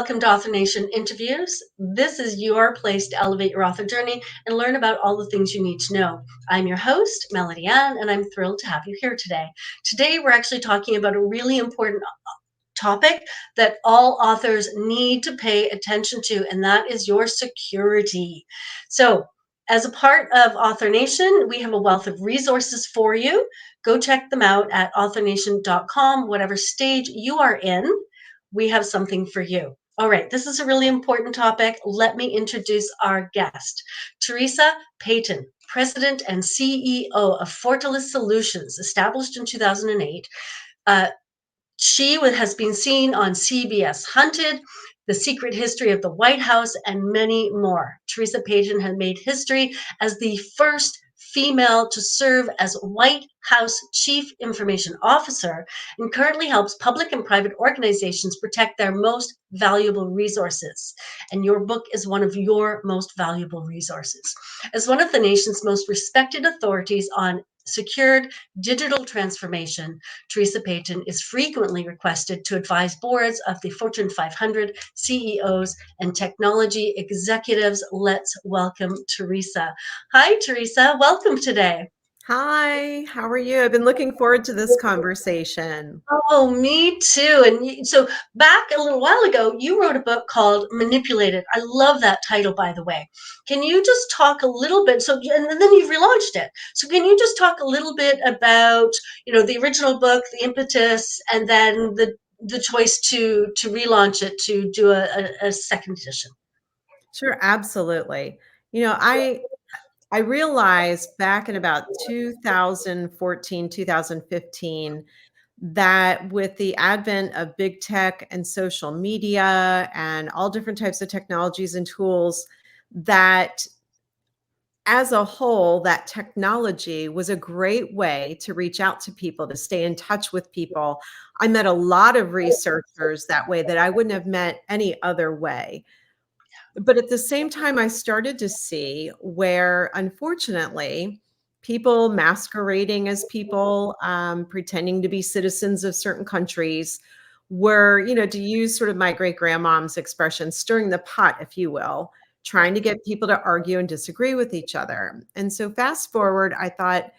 welcome to Author Nation Interviews. This is your place to elevate your author journey and learn about all the things you need to know. I'm your host, Melody Ann, and I'm thrilled to have you here today. Today, we're actually talking about a really important topic that all authors need to pay attention to, and that is your security. So, as a part of Author Nation, we have a wealth of resources for you. Go check them out at authornation.com. Whatever stage you are in, we have something for you. All right, this is a really important topic. Let me introduce our guest, Teresa Payton, President and CEO of Fortalice Solutions, established in 2008. She has been seen on CBS Hunted, The Secret History of the White House, and many more. Teresa Payton had made history as the first female to serve as White House Chief Information Officer and currently helps public and private organizations protect their most valuable resources. And your book is one of your most valuable resources. As one of the nation's most respected authorities on secured digital transformation, Teresa Payton is frequently requested to advise boards of the Fortune 500, CEOs, and technology executives. Let's welcome Teresa. Hi, Teresa. Welcome today. Hi, how are you? I've been looking forward to this conversation. Oh, me too. And so back a little while ago, you wrote a book called Manipulated. I love that title, by the way. Can you just talk a little bit? So, and then you've relaunched it. So can you just talk a little bit about, the original book, the impetus, and then the choice to relaunch it to do a second edition? Sure, absolutely. I realized back in about 2014, 2015 that with the advent of big tech and social media and all different types of technologies and tools, that as a whole, that technology was a great way to reach out to people, to stay in touch with people. I met a lot of researchers that way that I wouldn't have met any other way. But at the same time, I started to see where, unfortunately, people masquerading as people, pretending to be citizens of certain countries, were, to use sort of my great grandmom's expression, stirring the pot, if you will, trying to get people to argue and disagree with each other. And so fast forward, I thought,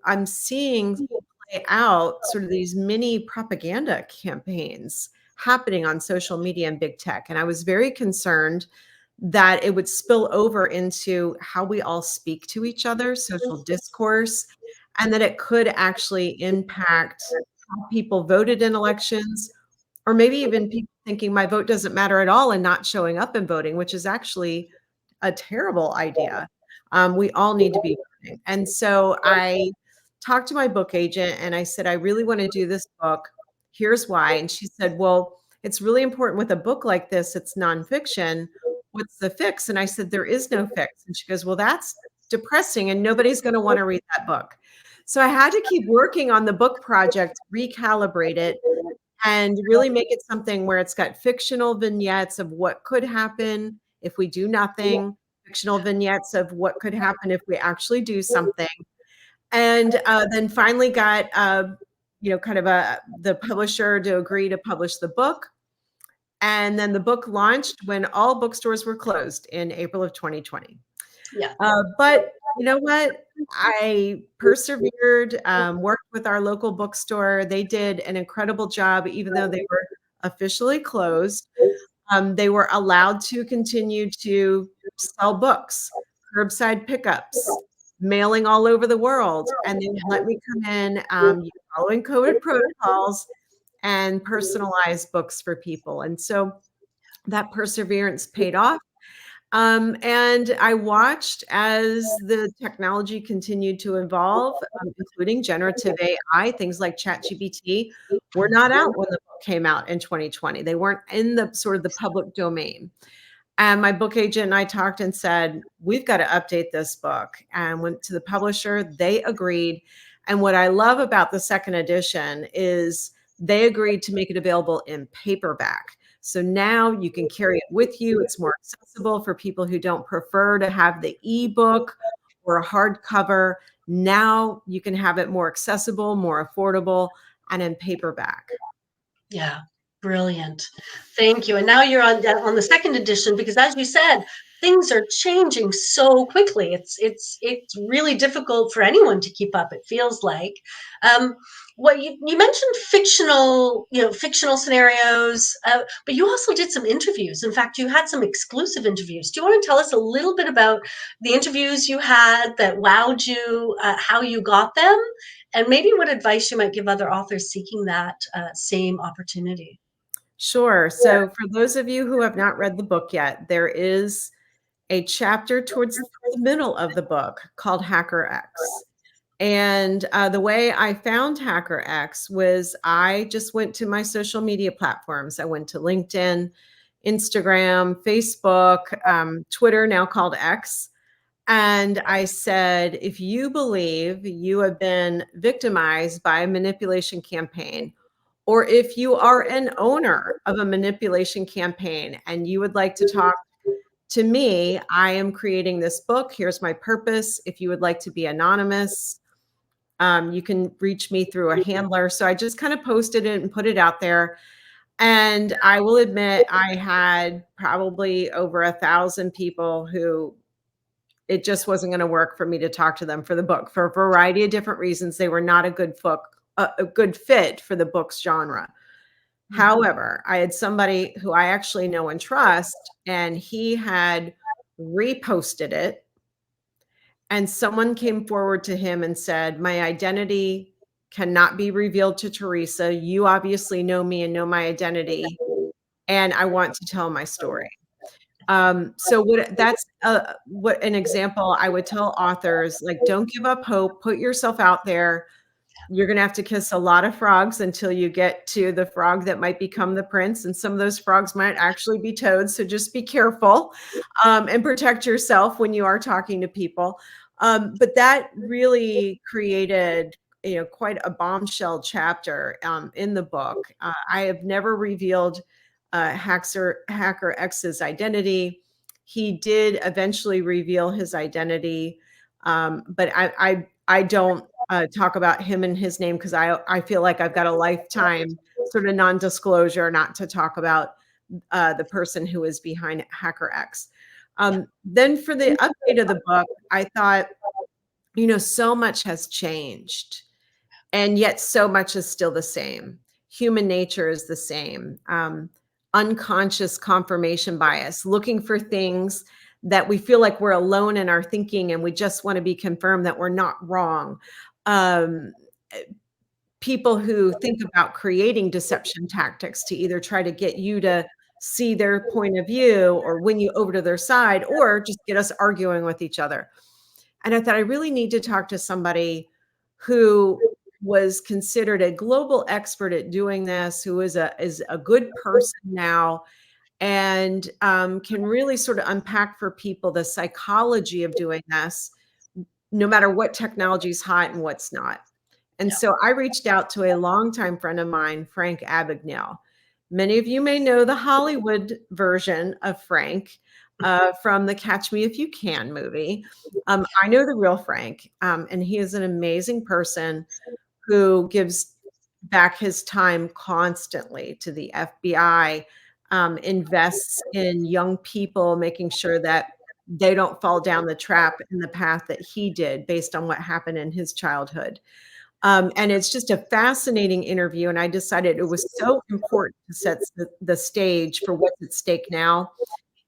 I'm seeing play out sort of these mini propaganda campaigns happening on social media and big tech. And I was very concerned that it would spill over into how we all speak to each other, social discourse, and that it could actually impact how people voted in elections, or maybe even people thinking my vote doesn't matter at all and not showing up and voting, which is actually a terrible idea. We all need to be voting. And so I talked to my book agent and I said, I really want to do this book. Here's why. And she said, well, it's really important with a book like this. It's nonfiction. What's the fix? And I said, there is no fix. And she goes, well, that's depressing and nobody's going to want to read that book. So I had to keep working on the book project, recalibrate it, and really make it something where it's got fictional vignettes of what could happen if we do nothing, fictional vignettes of what could happen if we actually do something. And then finally got, the publisher to agree to publish the book. And then the book launched when all bookstores were closed in April of 2020. Yeah. But you know what? I persevered, worked with our local bookstore. They did an incredible job, even though they were officially closed. They were allowed to continue to sell books, curbside pickups, mailing all over the world. And they let me come in following COVID protocols and personalize books for people. And so that perseverance paid off. And I watched as the technology continued to evolve, including generative AI, things like ChatGPT were not out when the book came out in 2020. They weren't in the sort of the public domain. And my book agent and I talked and said, we've got to update this book, and went to the publisher. They agreed. And what I love about the second edition is they agreed to make it available in paperback. So now you can carry it with you. It's more accessible for people who don't prefer to have the ebook or a hardcover. Now you can have it more accessible, more affordable, and in paperback. Yeah. Brilliant. Thank you. And now you're on the second edition because, as you said, things are changing so quickly. It's really difficult for anyone to keep up. It feels like. Um, what you mentioned fictional scenarios, but you also did some interviews. In fact, you had some exclusive interviews. Do you want to tell us a little bit about the interviews you had that wowed you, how you got them, and maybe what advice you might give other authors seeking that same opportunity? Sure. So for those of you who have not read the book yet, there is a chapter towards the middle of the book called Hacker X. And the way I found Hacker X was I just went to my social media platforms. I went to LinkedIn, Instagram, Facebook, Twitter, now called X. And I said, if you believe you have been victimized by a manipulation campaign, or if you are an owner of a manipulation campaign and you would like to talk to me, I am creating this book. Here's my purpose. If you would like to be anonymous, you can reach me through a handler. So I just kind of posted it and put it out there. And I will admit, I had probably over 1,000 people who it just wasn't going to work for me to talk to them for the book for a variety of different reasons. They were not a good book, a good fit for the book's genre. However, I had somebody who I actually know and trust, and he had reposted it. And someone came forward to him and said, my identity cannot be revealed to Teresa. You obviously know me and know my identity, and I want to tell my story. So what an example I would tell authors, like, don't give up hope, put yourself out there. You're going to have to kiss a lot of frogs until you get to the frog that might become the prince. And some of those frogs might actually be toads. So just be careful, and protect yourself when you are talking to people. But that really created, quite a bombshell chapter in the book. I have never revealed Hacker X's identity. He did eventually reveal his identity, but I don't talk about him and his name because I feel like I've got a lifetime sort of non-disclosure not to talk about the person who is behind Hacker X. Then for the update of the book, I thought, so much has changed, and yet so much is still the same. Human nature is the same. Unconscious confirmation bias, looking for things that we feel like we're alone in our thinking and we just want to be confirmed that we're not wrong. Um, People who think about creating deception tactics to either try to get you to see their point of view or win you over to their side or just get us arguing with each other. And I thought I really need to talk to somebody who was considered a global expert at doing this, who is a good person now, and can really sort of unpack for people the psychology of doing this, no matter what technology is hot and what's not. And Yeah. so I reached out to a longtime friend of mine, Frank Abagnale. Many of you may know the Hollywood version of Frank from the Catch Me If You Can movie. I know the real Frank, and he is an amazing person who gives back his time constantly to the FBI, invests in young people, making sure that they don't fall down the trap in the path that he did based on what happened in his childhood. And it's just a fascinating interview. And I decided it was so important to set the stage for what's at stake now.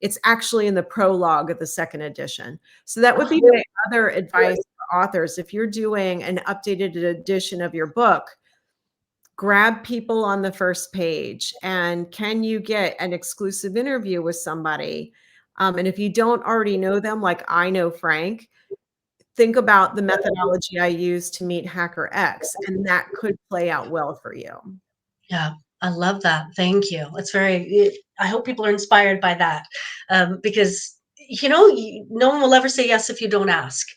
It's actually in the prologue of the second edition. So that would be my other advice for authors. If you're doing an updated edition of your book, grab people on the first page. And can you get an exclusive interview with somebody? And if you don't already know them, like I know Frank, think about the methodology I use to meet Hacker X, and that could play out well for you. Yeah, I love that. Thank you. I hope people are inspired by that, because no one will ever say yes if you don't ask,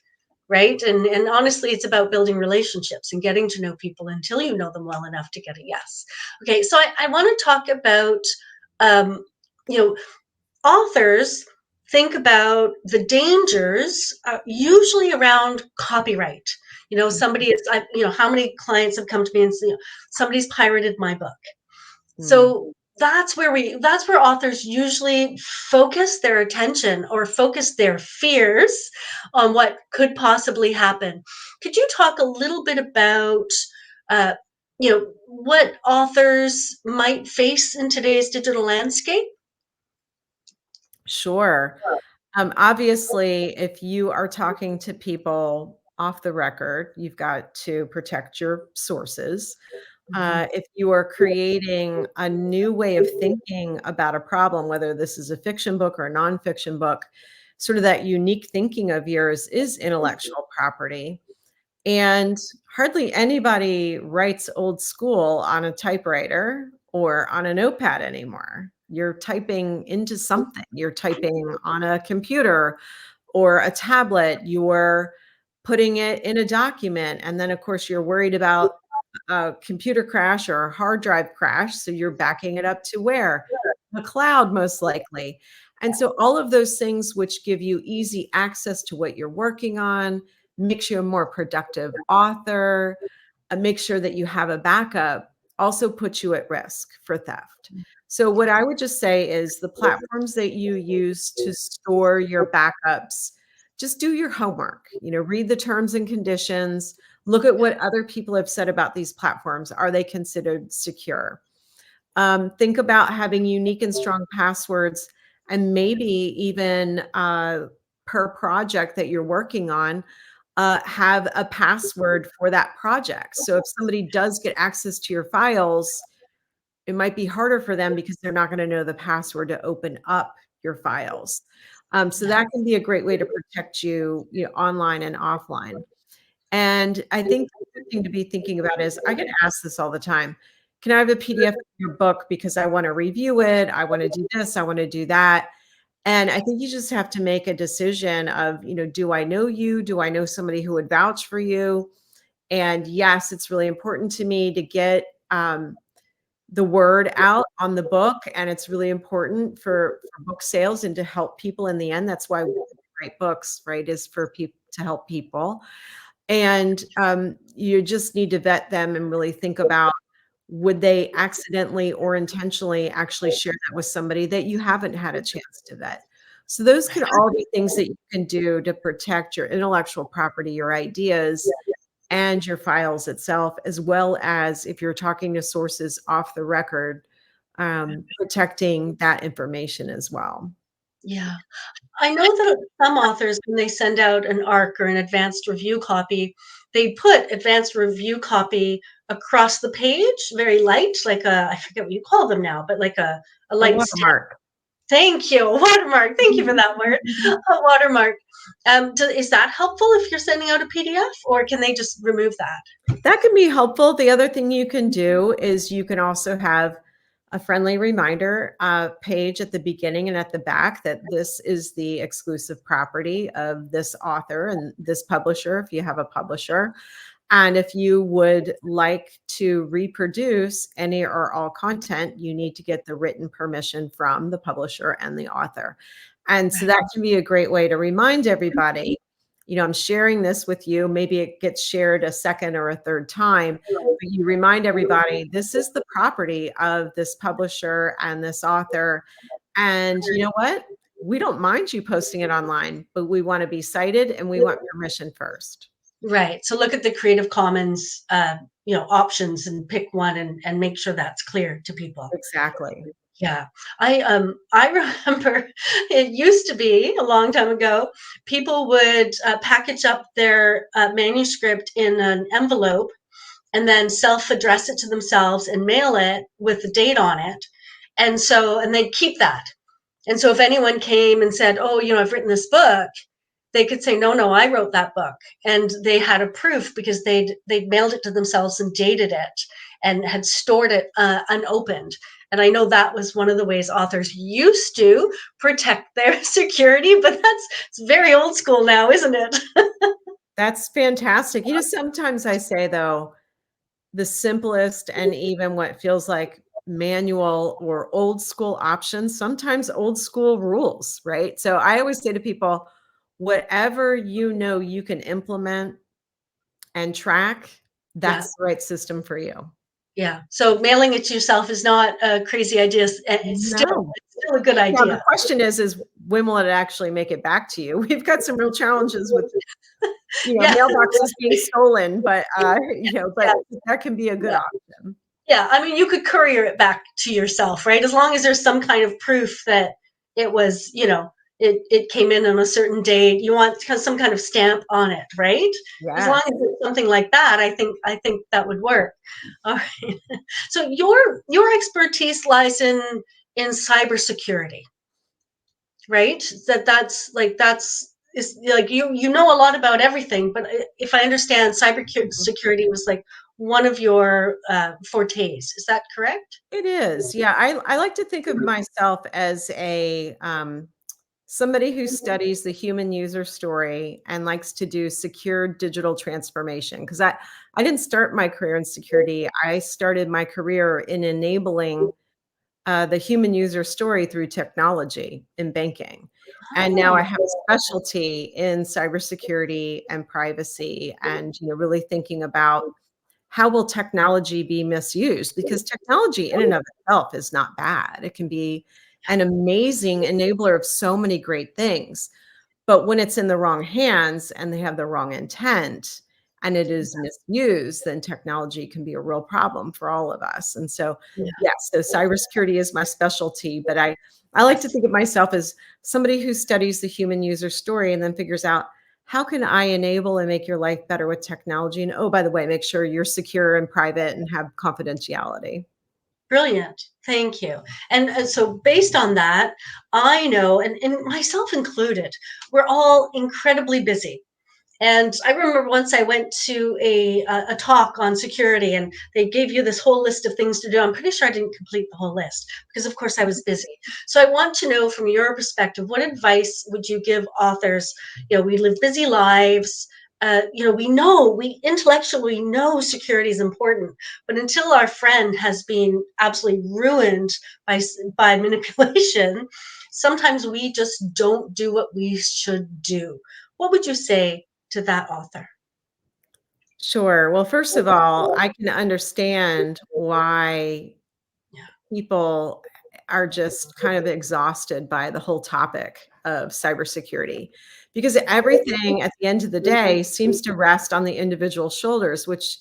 right? And honestly, it's about building relationships and getting to know people until you know them well enough to get a yes. Okay, so I want to talk about, um, you know, authors think about the dangers, usually around copyright. Somebody is, how many clients have come to me and said, somebody's pirated my book. Mm. So that's where authors usually focus their attention or focus their fears on what could possibly happen. Could you talk a little bit about uh, what authors might face in today's digital landscape? Sure. Obviously, if you are talking to people off the record, you've got to protect your sources. Mhm. If you are creating a new way of thinking about a problem, whether this is a fiction book or a nonfiction book, sort of that unique thinking of yours is intellectual property. And hardly anybody writes old school on a typewriter or on a notepad anymore. You're typing into something, you're typing on a computer or a tablet, you're putting it in a document. And then, of course, you're worried about a computer crash or a hard drive crash. So you're backing it up to where? The cloud, most likely. And so all of those things which give you easy access to what you're working on, makes you a more productive author, make sure that you have a backup, also puts you at risk for theft. So what I would just say is the platforms that you use to store your backups, just do your homework, read the terms and conditions, look at what other people have said about these platforms. Are they considered secure? Think about having unique and strong passwords and maybe even per project that you're working on, have a password for that project. So if somebody does get access to your files, it might be harder for them because they're not going to know the password to open up your files. So Yeah. that can be a great way to protect you, online and offline. And I think the other thing to be thinking about is I get asked this all the time. Can I have a PDF of your book because I want to review it? I want to do this, I want to do that. And I think you just have to make a decision of, do I know you? Do I know somebody who would vouch for you? And yes, it's really important to me to get the word out on the book. And it's really important for book sales and to help people in the end. That's why we write books, right? Is for people to help people. And, you just need to vet them and really think about, would they accidentally or intentionally actually share that with somebody that you haven't had a chance to vet? So those can all be things that you can do to protect your intellectual property, your ideas, and your files itself, as well as if you're talking to sources off the record, protecting that information as well. Yeah. I know that some authors, when they send out an ARC or an advanced review copy, they put advanced review copy across the page, very light, like I forget what you call them now, but like a A light stamp. watermark. Thank you, a watermark. Thank you for that word, a watermark. Is that helpful if you're sending out a PDF, or can they just remove that? That can be helpful. The other thing you can do is you can also have a friendly reminder page at the beginning and at the back that this is the exclusive property of this author and this publisher, if you have a publisher. And if you would like to reproduce any or all content, you need to get the written permission from the publisher and the author. And so Right. that can be a great way to remind everybody, I'm sharing this with you. Maybe it gets shared a second or a third time, but you remind everybody this is the property of this publisher and this author. And you know what? We don't mind you posting it online, but we want to be cited and we want permission first. Right. So look at the Creative Commons, options and pick one and make sure that's clear to people. Exactly. Yeah. I remember it used to be a long time ago, people would package up their manuscript in an envelope and then self-address it to themselves and mail it with the date on it. And they'd keep that. And so if anyone came and said, "Oh, I've written this book," they could say, "No, no, I wrote that book." And they had a proof because they'd mailed it to themselves and dated it and had stored it unopened. And I know that was one of the ways authors used to protect their security, but it's very old school now, isn't it? That's fantastic. Sometimes I say, though, the simplest and even what feels like manual or old school options, sometimes old school rules, right? So I always say to people, whatever you can implement and track, Yeah. that's the right system for you. Yeah. So mailing it to yourself is not a crazy idea. No. It's still a good Now the idea. question is when will it actually make it back to you? We've got some real challenges with, Yeah. mailboxes being stolen, but, Yeah. but that can be a good Yeah. option. Yeah, I mean, you could courier it back to yourself, right? As long as there's some kind of proof that it was, it came in on a certain date. You want some kind of stamp on it, right? As long Yes. as it's something like that, I think that would work. All right. So your expertise lies in cybersecurity, right? That's is like you know a lot about everything, but if I understand, cybersecurity was like one of your fortes. Is that correct? It is. Yeah, I like to think of myself as somebody who studies the human user story and likes to do secure digital transformation. Because I didn't start my career in security. I started my career in enabling the human user story through technology in banking. And now I Oh, have a specialty in cybersecurity and privacy and really thinking about how will technology be misused? Because technology in and of itself is not bad. It can be an amazing enabler of so many great things. But when it's in the wrong hands and they have the wrong intent and it is misused, then technology can be a real problem for all of us. And so, yeah. yes, so cybersecurity is my specialty, but I like to think of myself as somebody who studies the human user story and then figures out how can I enable and make your life better with technology? And oh, by the way, make sure you're secure and private and have confidentiality. Brilliant. Thank you. And so, based on that, I know, and myself included, we're all incredibly busy. And I remember once I went to a talk on security, and they gave you this whole list of things to do. I'm pretty sure I didn't complete the whole list because, of course, I was busy. So I want to know from your perspective, what advice would you give authors? We live busy lives. We intellectually know security is important, but until our friend has been absolutely ruined by manipulation, sometimes we just don't do what we should do. What would you say to that author? Sure. Well, first of all, I can understand why Yeah. people are just kind of exhausted by the whole topic of cybersecurity because everything at the end of the day seems to rest on the individual shoulders, which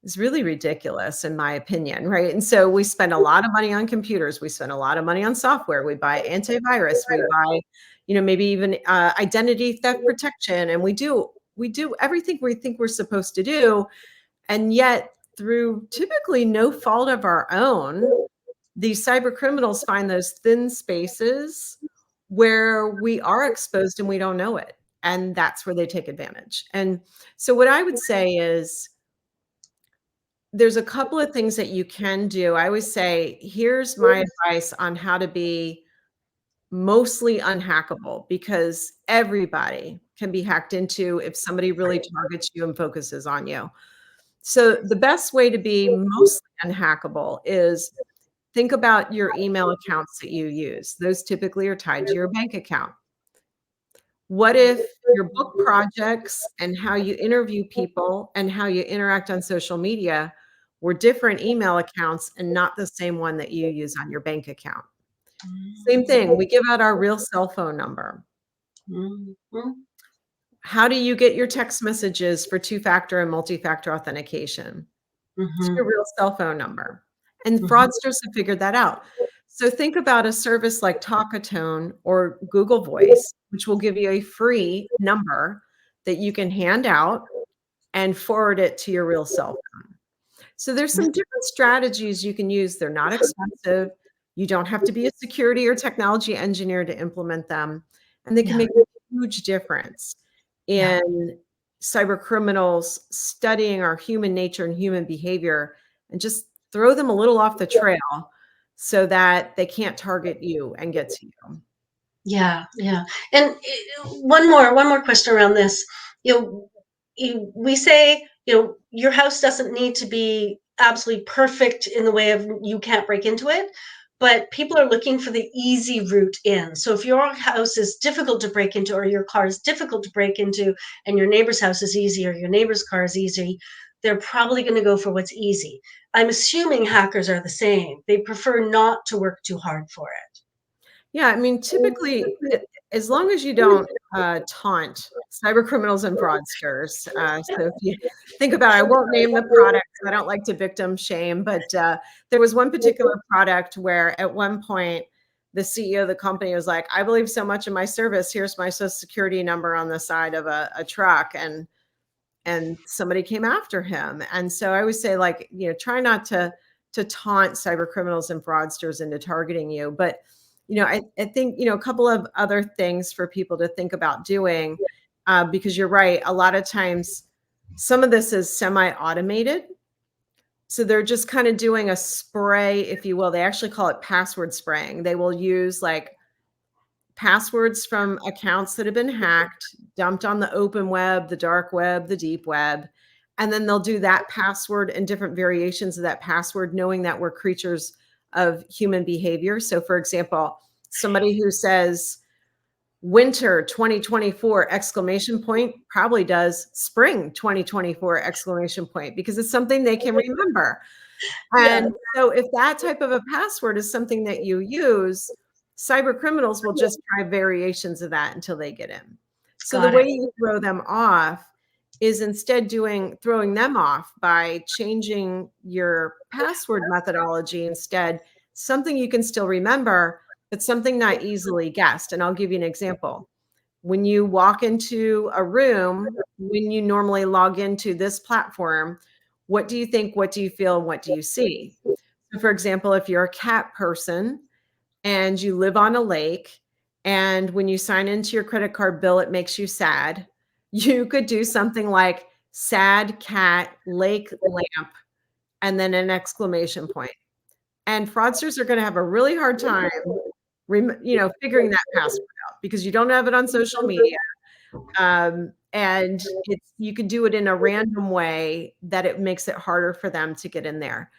is really ridiculous in my opinion, right? And so we spend a lot of money on computers, we spend a lot of money on software, we buy antivirus, we buy, maybe even identity theft protection, and we do everything we think we're supposed to do, and yet through typically no fault of our own, these cyber criminals find those thin spaces where we are exposed and we don't know it. And that's where they take advantage. And so, what I would say is there's a couple of things that you can do. I always say, here's my advice on how to be mostly unhackable because everybody can be hacked into if somebody really targets you and focuses on you. So, the best way to be mostly unhackable is think about your email accounts that you use. Those typically are tied to your bank account. What if your book projects and how you interview people and how you interact on social media were different email accounts and not the same one that you use on your bank account? Same thing, we give out our real cell phone number. Mhm. How do you get your text messages for two-factor and multi-factor authentication? It's your Mhm. real cell phone number, and Mhm. fraudsters have figured that out. So think about a service like Talkatone or Google Voice, which will give you a free number that you can hand out and forward it to your real cell phone. So there's some different strategies you can use. They're not expensive. You don't have to be a security or technology engineer to implement them, and they can Yeah. make a huge difference Yeah. in cyber criminals studying our human nature and human behavior and just throw them a little off the trail so that they can't target you and get to you. Yeah. Yeah. And one more question around this. You know, we say, your house doesn't need to be absolutely perfect in the way of you can't break into it, but people are looking for the easy route in. So if your house is difficult to break into, or your car is difficult to break into, and your neighbor's house is easy, or your neighbor's car is easy, they're probably going to go for what's easy. I'm assuming hackers are the same. They prefer not to work too hard for it. Yeah, I mean, typically, as long as you don't taunt cyber criminals and fraudsters. So if you think about it, I won't name the product. I don't like to victim shame, but there was one particular product where at one point the CEO of the company was like, I believe so much in my service. Here's my social security number on the side of a truck. And somebody came after him. And so I always say, like, try not to taunt cyber criminals and fraudsters into targeting you. But I think a couple of other things for people to think about doing, because you're right, a lot of times some of this is semi-automated. So they're just kind of doing a spray, if you will. They actually call it password spraying. They will use like passwords from accounts that have been hacked, dumped on the open web, the dark web, the deep web. And then they'll do that password and different variations of that password, knowing that we're creatures of human behavior. So, for example, somebody who says winter 2024 exclamation point probably does spring 2024 exclamation point, because it's something they can remember. Yeah, And so if that type of a password is something that you use, cyber criminals will just try variations of that until they get in. So the got way it. you throw them off is instead throwing them off by changing your password methodology instead, something you can still remember, but something not easily guessed. And I'll give you an example. When you walk into a room, when you normally log into this platform, what do you think? What do you feel? And what do you see? So, for example, if you're a cat person and you live on a lake, and when you sign into your credit card bill, it makes you sad, you could do something like sad cat lake lamp and then an exclamation point. And fraudsters are going to have a really hard time, figuring that password out because you don't have it on social media. And you could do it in a random way that it makes it harder for them to get in there.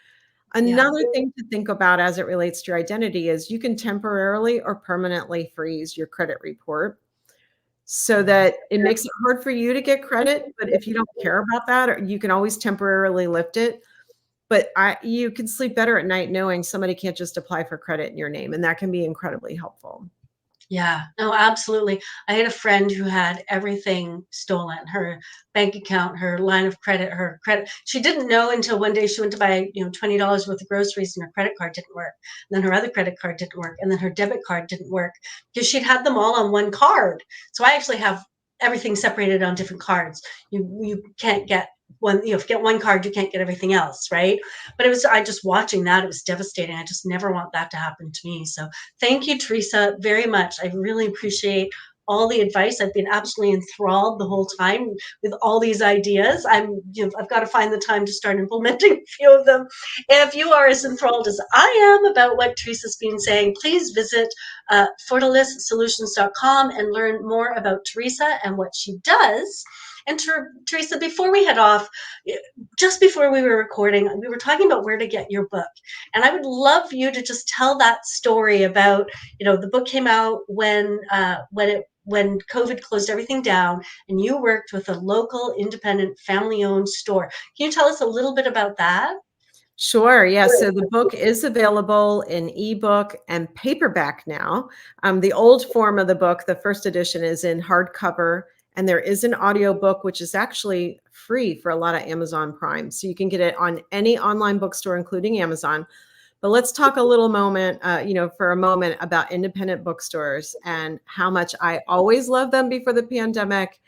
Yeah. Another thing to think about as it relates to your identity is you can temporarily or permanently freeze your credit report so that it makes it hard for you to get credit. But if you don't care about that, or you can always temporarily lift it. But you can sleep better at night knowing somebody can't just apply for credit in your name, and that can be incredibly helpful. Yeah, no, absolutely. I had a friend who had everything stolen, her bank account, her line of credit, her credit. She didn't know until one day she went to buy, $20 worth of groceries and her credit card didn't work. And then her other credit card didn't work. And then her debit card didn't work because she'd had them all on one card. So I actually have everything separated on different cards. You can't get one, if you get one card, you can't get everything else, right? But I just watching that, it was devastating. I just never want that to happen to me. So thank you, Teresa, very much. I really appreciate all the advice. I've been absolutely enthralled the whole time with all these ideas. I've got to find the time to start implementing a few of them. If you are as enthralled as I am about what Teresa's been saying, please visit fortalissolutions.com and learn more about Teresa and what she does. And Teresa, before we head off, just before we were recording, we were talking about where to get your book. And I would love you to just tell that story about, the book came out when COVID closed everything down, and you worked with a local independent family-owned store. Can you tell us a little bit about that? Sure. Yeah. So the book is available in ebook and paperback now. The old form of the book, the first edition, is in hardcover, and there is an audiobook, which is actually free for a lot of Amazon Prime. So you can get it on any online bookstore, including Amazon. But let's talk for a moment about independent bookstores and how much I always loved them before the pandemic,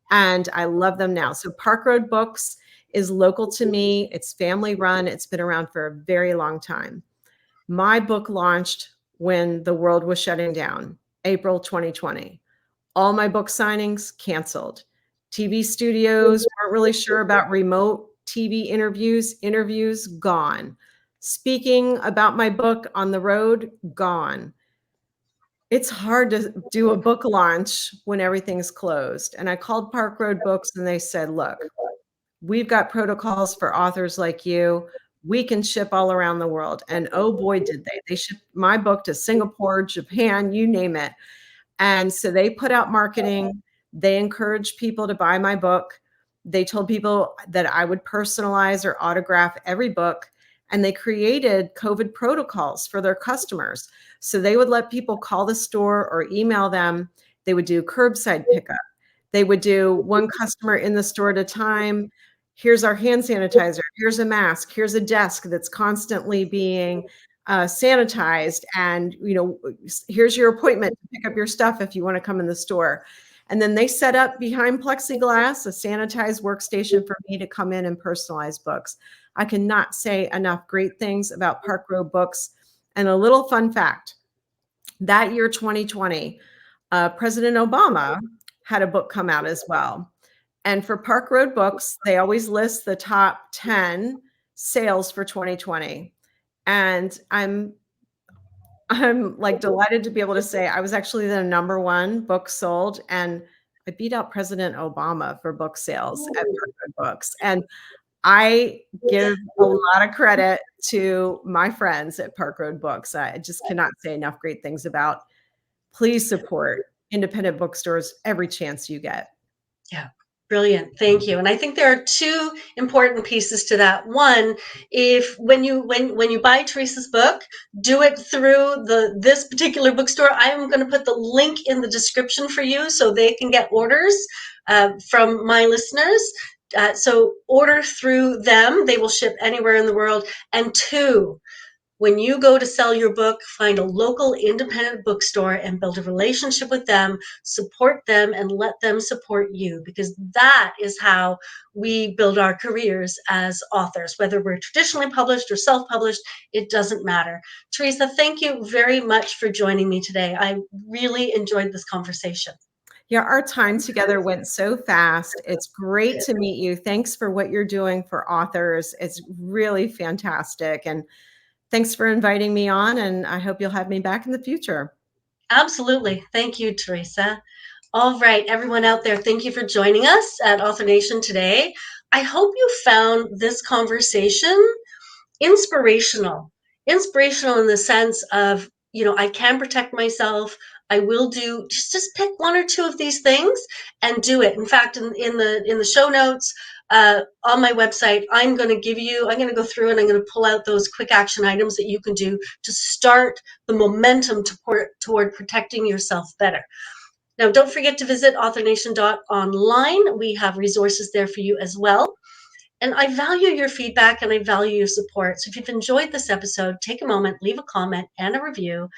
and I love them now. So Park Road Books is local to me. It's family run. It's been around for a very long time. My book launched when the world was shutting down, April 2020. All my book signings canceled. TV studios weren't really sure about remote TV interviews gone. Speaking about my book on the road, gone. It's hard to do a book launch when everything's closed. And I called Park Road Books and they said, look, we've got protocols for authors like you. We can ship all around the world. And oh boy, did they. They shipped my book to Singapore, Japan, you name it. And so they put out marketing. They encouraged people to buy my book. They told people that I would personalize or autograph every book, and they created COVID protocols for their customers. So they would let people call the store or email them. They would do curbside pickup. They would do one customer in the store at a time. Here's our hand sanitizer. Here's a mask. Here's a desk that's constantly being sanitized. And, here's your appointment to pick up your stuff if you want to come in the store. And then they set up behind plexiglass a sanitized workstation for me to come in and personalize books. I cannot say enough great things about Park Road Books. And a little fun fact, that year, 2020, President Obama had a book come out as well. And for Park Road Books, they always list the top 10 sales for 2020. And I'm like delighted to be able to say I was actually the number one book sold, and I beat out President Obama for book sales at Park Road Books. And I give a lot of credit to my friends at Park Road Books. I just cannot say enough great things about. Please support independent bookstores every chance you get. Yeah. Brilliant. Thank you. And I think there are two important pieces to that. One, if when you buy Teresa's book, do it through this particular bookstore. I am going to put the link in the description for you so they can get orders from my listeners. So order through them. They will ship anywhere in the world. And two, when you go to sell your book, find a local independent bookstore and build a relationship with them, support them, and let them support you, because that is how we build our careers as authors, whether we're traditionally published or self-published, it doesn't matter. Teresa, thank you very much for joining me today. I really enjoyed this conversation. Yeah, our time together went so fast. It's great to meet you. Thanks for what you're doing for authors. It's really fantastic. And thanks for inviting me on, and I hope you'll have me back in the future. Absolutely. Thank you, Teresa. All right, everyone out there, thank you for joining us at Author Nation today. I hope you found this conversation inspirational. Inspirational in the sense of, I can protect myself. I will do, just pick one or two of these things and do it. In fact, in the show notes on my website, I'm going to go through and I'm going to pull out those quick action items that you can do to start the momentum toward protecting yourself better. Now, don't forget to visit authornation.online. We have resources there for you as well. And I value your feedback and I value your support. So if you've enjoyed this episode, take a moment, leave a comment and a review.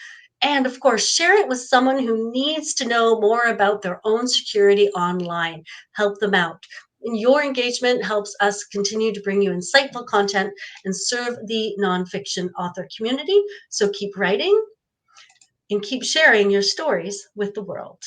And of course, share it with someone who needs to know more about their own security online. Help them out. And your engagement helps us continue to bring you insightful content and serve the nonfiction author community. So keep writing and keep sharing your stories with the world.